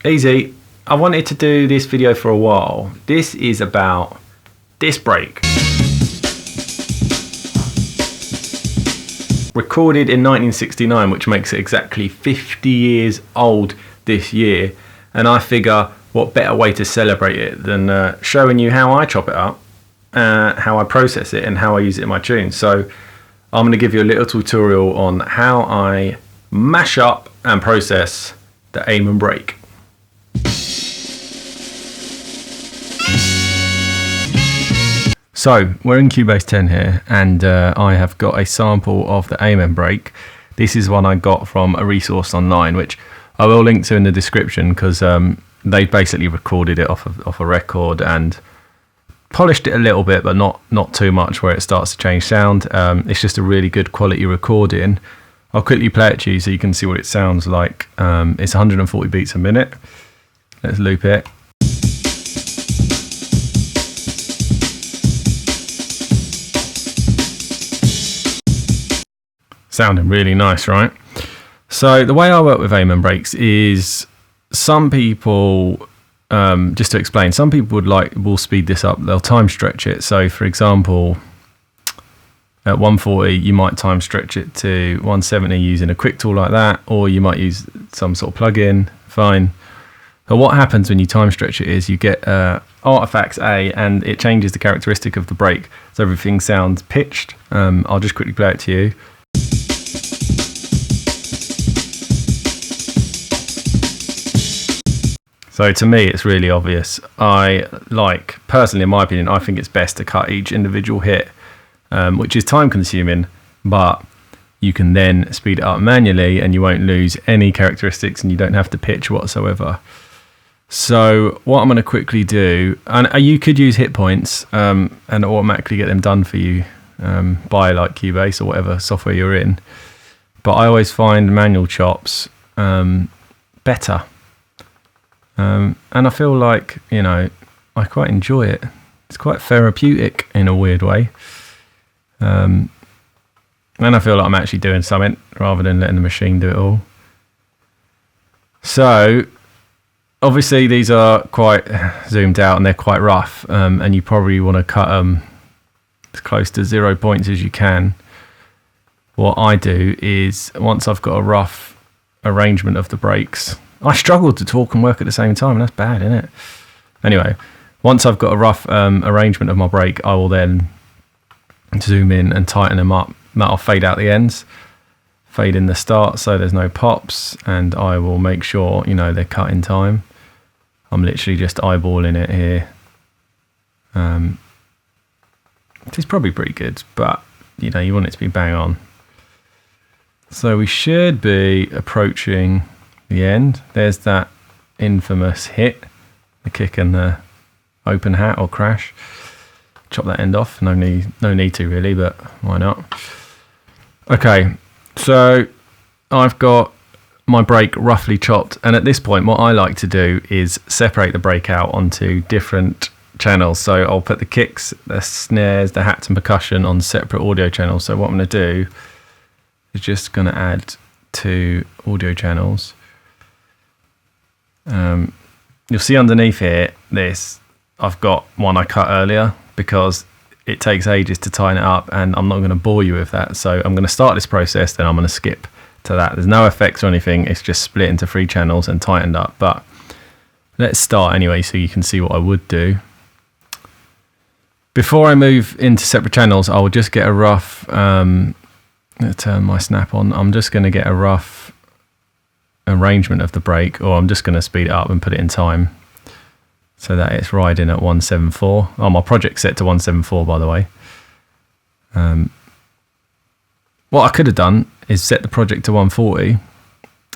Easy. I wanted to do this video for a while. This is about this break. Recorded in 1969, which makes it exactly 50 years old this year. And I figure what better way to celebrate it than showing you how I chop it up, how I process it and how I use it in my tunes. So I'm going to give you a little tutorial on how I mash up and process the aim and break. So we're in Cubase 10 here, and I have got a sample of the aim and break. This is one I got from a resource online, which I will link to in the description, because they basically recorded it off a record and polished it a little bit, but not too much where it starts to change sound. It's just a really good quality recording. I'll quickly play it to you so you can see what it sounds like. It's 140 beats a minute. Let's loop it. Sounding really nice, right? So the way I work with aim and breaks is some people, just to explain, some people will speed this up. They'll time stretch it. So for example, at 140, you might time stretch it to 170 using a quick tool like that, or you might use some sort of plugin. Fine. But what happens when you time stretch it is you get artifacts A, and it changes the characteristic of the break. So everything sounds pitched. I'll just quickly play it to you. So to me, it's really obvious. Personally, in my opinion, I think it's best to cut each individual hit, which is time consuming, but you can then speed it up manually and you won't lose any characteristics and you don't have to pitch whatsoever. So what I'm going to quickly do, and you could use hit points and automatically get them done for you by like Cubase or whatever software you're in. But I always find manual chops better. And I feel like, I quite enjoy it. It's quite therapeutic in a weird way. And I feel like I'm actually doing something rather than letting the machine do it all. So obviously these are quite zoomed out and they're quite rough, and you probably want to cut them as close to 0 points as you can. What I do is, once I've got a rough arrangement of the breaks, I struggle to talk and work at the same time, and that's bad, isn't it? Anyway, once I've got a rough arrangement of my break, I will then zoom in and tighten them up. I'll fade out the ends, fade in the start so there's no pops, and I will make sure, they're cut in time. I'm literally just eyeballing it here. It's probably pretty good, but, you want it to be bang on. So we should be approaching the end. There's that infamous hit, the kick and the open hat or crash. Chop that end off. No need to really, but why not? Okay, so I've got my break roughly chopped, and at this point what I like to do is separate the break out onto different channels. So I'll put the kicks, the snares, the hats and percussion on separate audio channels. So what I'm going to do is just going to add 2 audio channels. You'll see underneath here, I've got one I cut earlier because it takes ages to tighten it up, and I'm not going to bore you with that. So I'm going to start this process, then I'm going to skip to that. There's no effects or anything. It's just split into 3 channels and tightened up. But let's start anyway so you can see what I would do. Before I move into separate channels, I will just get a rough, let's turn my snap on. I'm just going to get a rough arrangement of the break, or I'm just going to speed it up and put it in time so that it's riding at 174. Oh, my project's set to 174, by the way. What I could have done is set the project to 140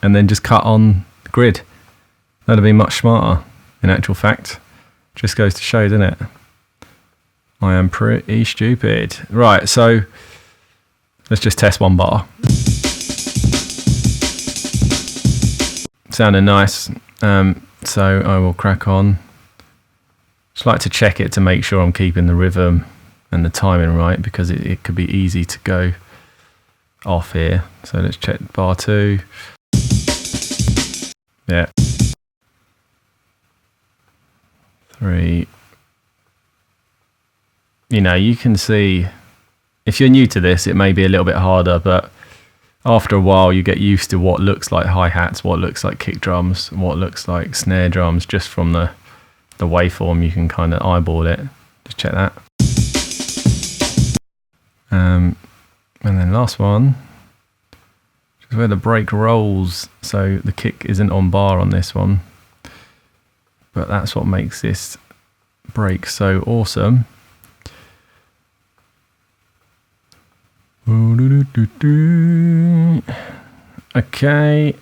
and then just cut on the grid. That'd have been much smarter, in actual fact. Just goes to show, doesn't it? I am pretty stupid. Right, so let's just test one bar. Sounding nice. So I will crack on. Just like to check it to make sure I'm keeping the rhythm and the timing right, because it could be easy to go off here. So let's check bar 2. Yeah. 3. You know, you can see, if you're new to this, it may be a little bit harder, but after a while you get used to what looks like hi-hats, what looks like kick drums, what looks like snare drums, just from the waveform. You can kind of eyeball it. Just check that. And then last one, is where the break rolls, so the kick isn't on bar on this one, but that's what makes this break so awesome. Okay,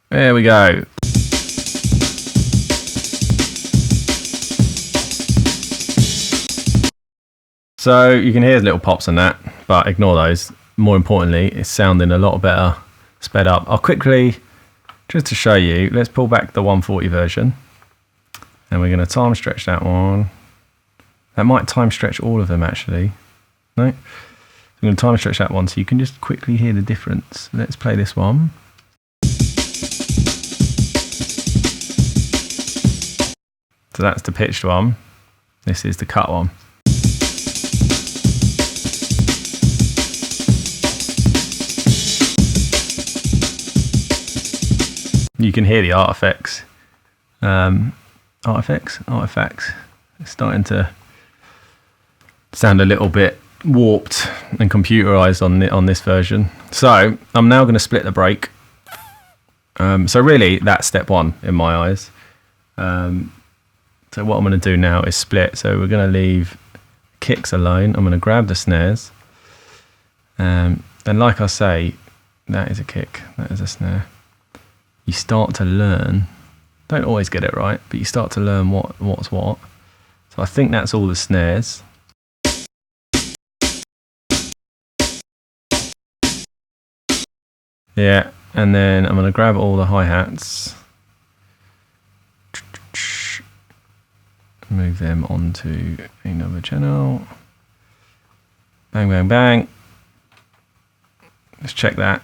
there we go. So you can hear little pops on that, but ignore those. More importantly, it's sounding a lot better sped up. I'll quickly, just to show you, let's pull back the 140 version, and we're going to time stretch that one. That might time stretch all of them actually. No? I'm going to time stretch that one so you can just quickly hear the difference. Let's play this one. So that's the pitched one. This is the cut one. You can hear the artifacts. Artifacts. It's starting to sound a little bit warped and computerized on this version. So I'm now going to split the break. So really that's step one in my eyes. So what I'm going to do now is split. So we're going to leave kicks alone. I'm going to grab the snares. And like I say, that is a kick, that is a snare. You start to learn, don't always get it right, but you start to learn what's what. So I think that's all the snares. Yeah, and then I'm going to grab all the hi-hats, move them onto another channel. Bang, bang, bang. Let's check that.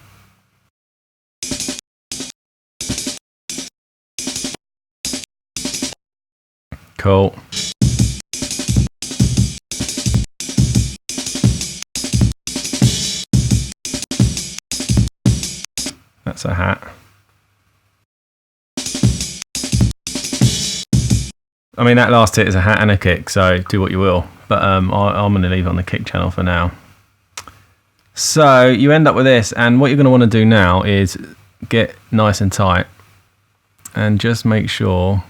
Cool. That's a hat. I mean, that last hit is a hat and a kick, so do what you will. But I'm going to leave it on the kick channel for now. So you end up with this, and what you're going to want to do now is get nice and tight, and just make sure.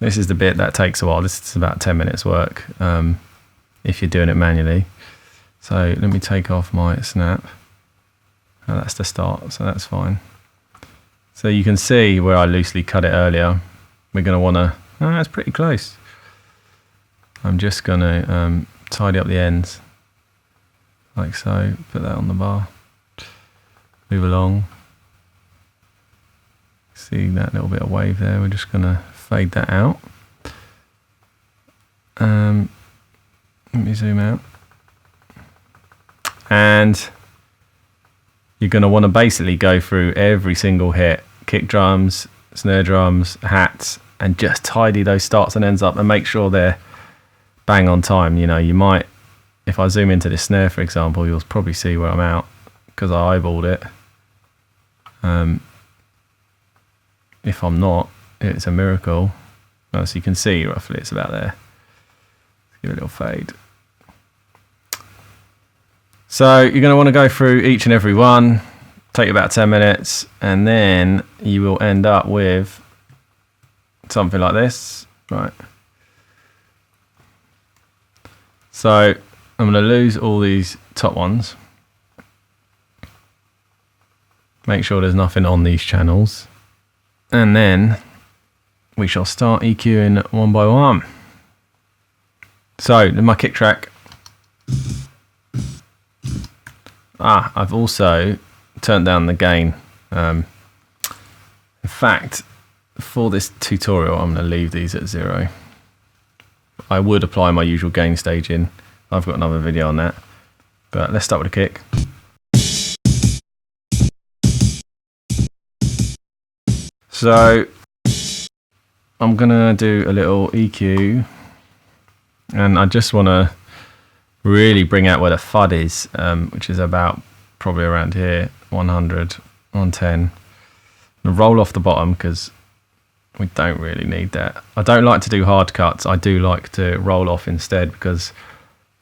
This is the bit that takes a while. This is about 10 minutes work if you're doing it manually. So let me take off my snap. Oh, that's the start, so that's fine. So you can see where I loosely cut it earlier. We're going to want to, oh, that's pretty close. I'm just going to tidy up the ends, like so. Put that on the bar. Move along. See that little bit of wave there? We're just going to fade that out. Let me zoom out. And you're going to want to basically go through every single hit, kick drums, snare drums, hats, and just tidy those starts and ends up and make sure they're bang on time. You know, you might, if I zoom into this snare, for example, you'll probably see where I'm out because I eyeballed it. If I'm not, it's a miracle. As you can see, roughly it's about there. Let's give it a little fade. So you're going to want to go through each and every one, take about 10 minutes, and then you will end up with something like this. Right. So I'm going to lose all these top ones. Make sure there's nothing on these channels. And then we shall start EQing one by one. So in my kick track, I've also turned down the gain. In fact, for this tutorial, I'm going to leave these at 0. I would apply my usual gain staging. I've got another video on that. But let's start with a kick. So I'm gonna do a little EQ, and I just want to really bring out where the FUD is, which is about probably around here, 100, 110. And roll off the bottom because we don't really need that. I don't like to do hard cuts. I do like to roll off instead because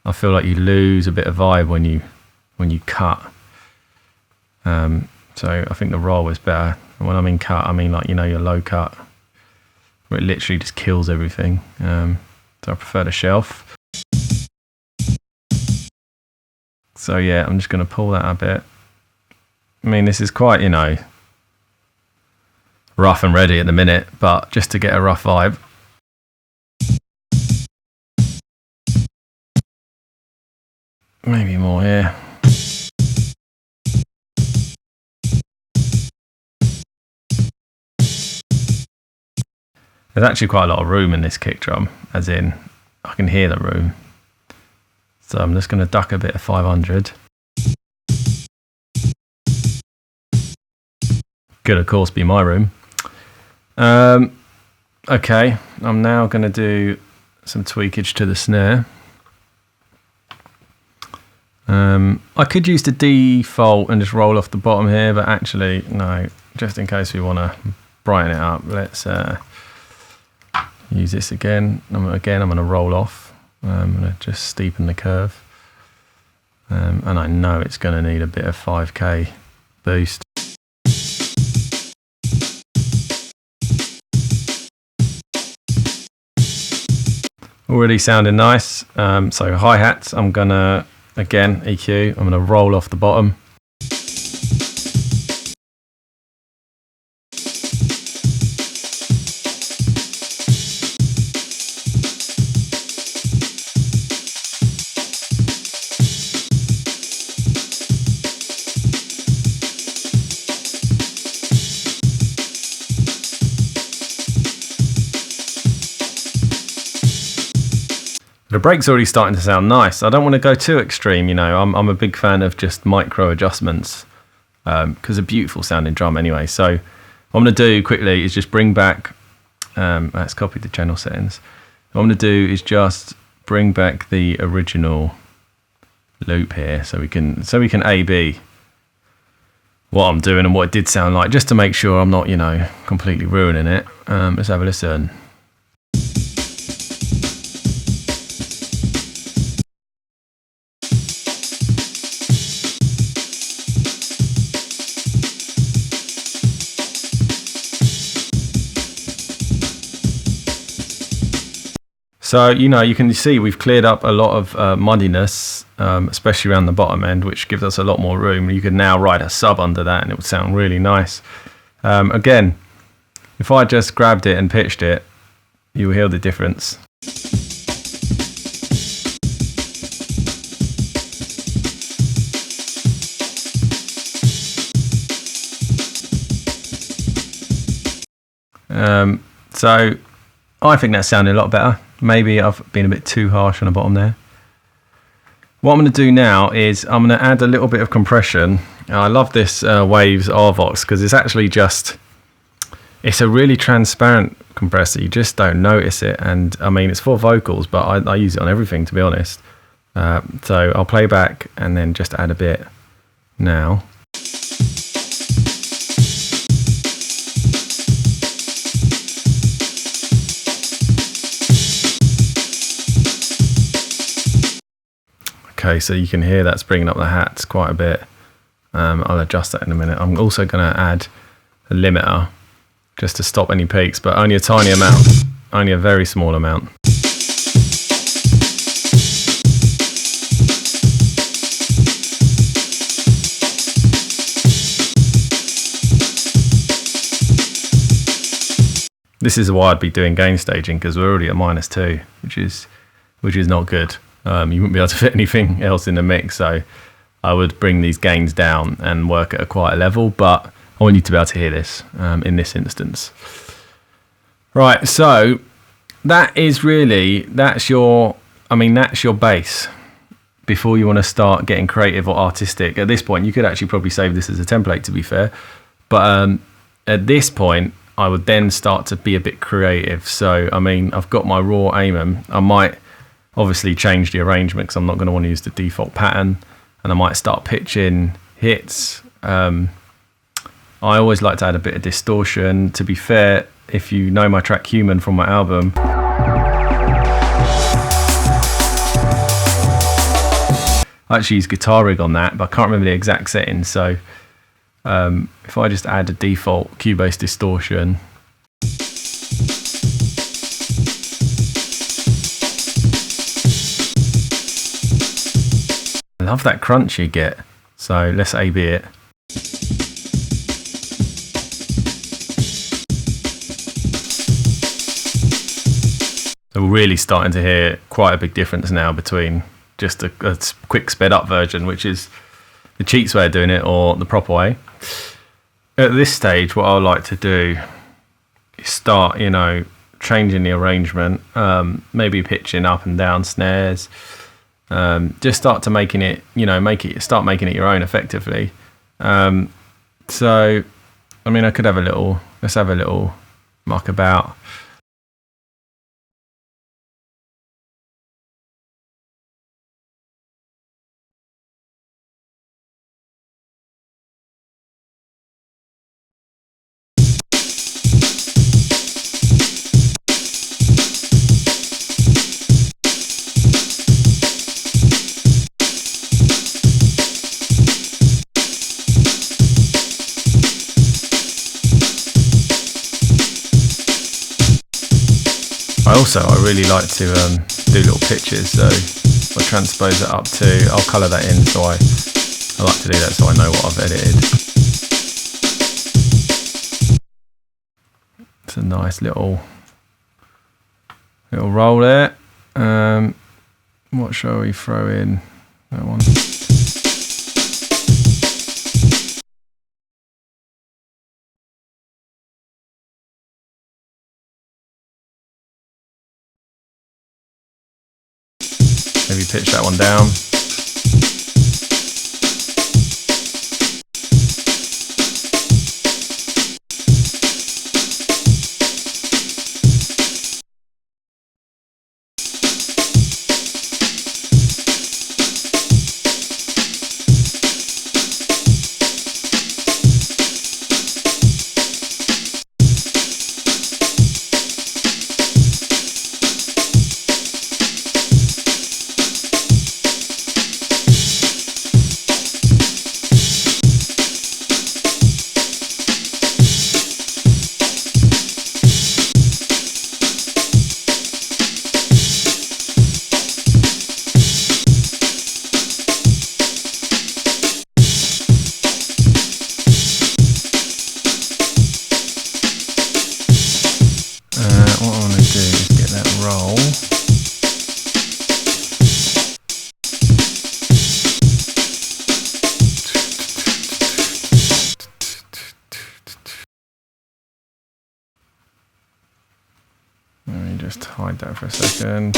I feel like you lose a bit of vibe when you cut. So I think the roll is better. And when I mean cut, I mean like, your low cut, where it literally just kills everything. So I prefer the shelf. So yeah, I'm just going to pull that a bit. I mean, this is quite, rough and ready at the minute, but just to get a rough vibe. Maybe more here. There's actually quite a lot of room in this kick drum, as in I can hear the room. So I'm just going to duck a bit of 500. Could of course be my room. Okay, I'm now going to do some tweakage to the snare. I could use the default and just roll off the bottom here, but actually no, just in case we want to brighten it up, let's use this again. I'm going to roll off. I'm going to just steepen the curve, and I know it's going to need a bit of 5k boost. Already sounding nice. So hi-hats, I'm gonna, again, EQ, I'm gonna roll off the bottom. The break's already starting to sound nice. I don't want to go too extreme, I'm a big fan of just micro adjustments because a beautiful sounding drum anyway. So what I'm going to do quickly is just bring back, let's copy the channel settings. What I'm going to do is just bring back the original loop here so we can A/B what I'm doing and what it did sound like, just to make sure I'm not, completely ruining it. Let's have a listen. So, you can see we've cleared up a lot of muddiness, especially around the bottom end, which gives us a lot more room. You can now write a sub under that and it would sound really nice. Again, if I just grabbed it and pitched it, you'll hear the difference. So I think that sounded a lot better. Maybe I've been a bit too harsh on the bottom there. What I'm going to do now is I'm going to add a little bit of compression. I love this Waves RVox because it's actually it's a really transparent compressor. You just don't notice it. And I mean, it's for vocals, but I use it on everything, to be honest. So I'll play back and then just add a bit now. Okay, so you can hear that's bringing up the hats quite a bit. I'll adjust that in a minute. I'm also going to add a limiter just to stop any peaks, but only a tiny amount, only a very small amount. This is why I'd be doing gain staging, because we're already at -2, which is not good. You wouldn't be able to fit anything else in the mix, so I would bring these gains down and work at a quieter level, but I want you to be able to hear this in this instance. Right, so that's your base before you want to start getting creative or artistic. At this point, you could actually probably save this as a template, to be fair, but at this point, I would then start to be a bit creative. So, I mean, I've got my raw aiming. I might obviously change the arrangement because I'm not going to want to use the default pattern, and I might start pitching hits. I always like to add a bit of distortion. To be fair, if you know my track Human from my album, I actually use Guitar Rig on that, but I can't remember the exact settings. So if I just add a default Cubase distortion, I love that crunch you get. So let's A/B it. So we're really starting to hear quite a big difference now between just a quick sped up version, which is the cheats way of doing it, or the proper way. At this stage, what I like to do is start, changing the arrangement, maybe pitching up and down snares, just start to making it, start making it your own effectively. So, I mean, I could have let's have a little muck about. I really like to do little pitches, so if I transpose it up to, I'll colour that in, so I like to do that so I know what I've edited. It's a nice little roll there. What shall we throw in? That one. Maybe pitch that one down. What I want to do is get that roll. Let me just hide that for a second.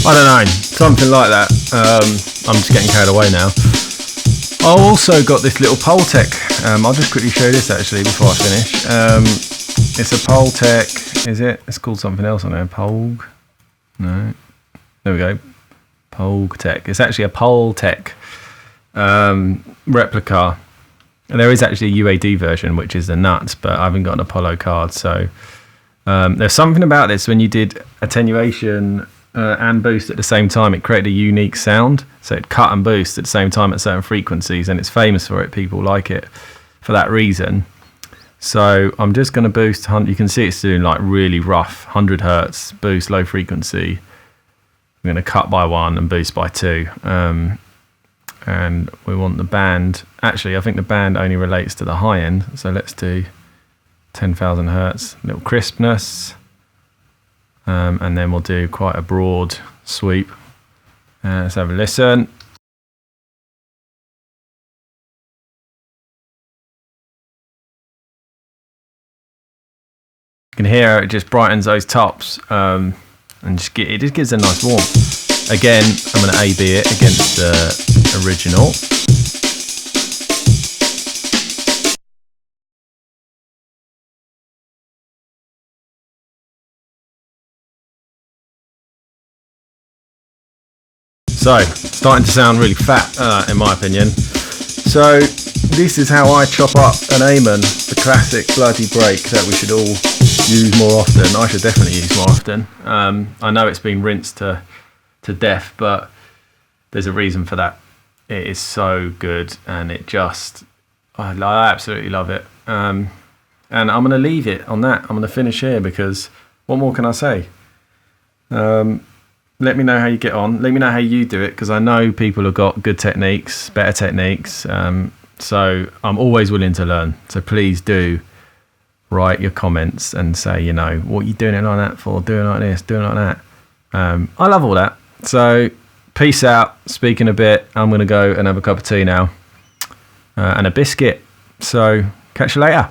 I don't know, something like that. I'm just getting carried away now. I also got this little Pultec. I'll just quickly show this actually before I finish. It's a Pultec, is it? It's called something else on there. Polg? No. There we go. Poltec. It's actually a Poltec replica. And there is actually a UAD version, which is the nuts, but I haven't got an Apollo card. So there's something about this. When you did attenuation and boost at the same time, it created a unique sound. So it cut and boost at the same time at certain frequencies, and it's famous for it. People like it for that reason. So I'm just going to boost. You can see it's doing like really rough 100 hertz boost, low frequency. I'm going to cut by 1 and boost by 2. And we want the band. Actually, I think the band only relates to the high end. So let's do 10,000 hertz, little crispness. And then we'll do quite a broad sweep. Let's have a listen. You can hear it just brightens those tops, and it just gives a nice warmth. Again, I'm going to A/B it against the original. So, starting to sound really fat, in my opinion. So, this is how I chop up an Amon, the classic bloody break that we should all use more often. I should definitely use more often. I know it's been rinsed to death, but there's a reason for that. It is so good, and I absolutely love it. And I'm going to leave it on that. I'm going to finish here, because what more can I say? Let me know how you get on. Let me know how you do it, because I know people have got good techniques, better techniques. So I'm always willing to learn. So please do write your comments and say, what are you doing it like that for? Doing like this, doing like that. I love all that. So peace out. Speaking a bit, I'm going to go and have a cup of tea now and a biscuit. So catch you later.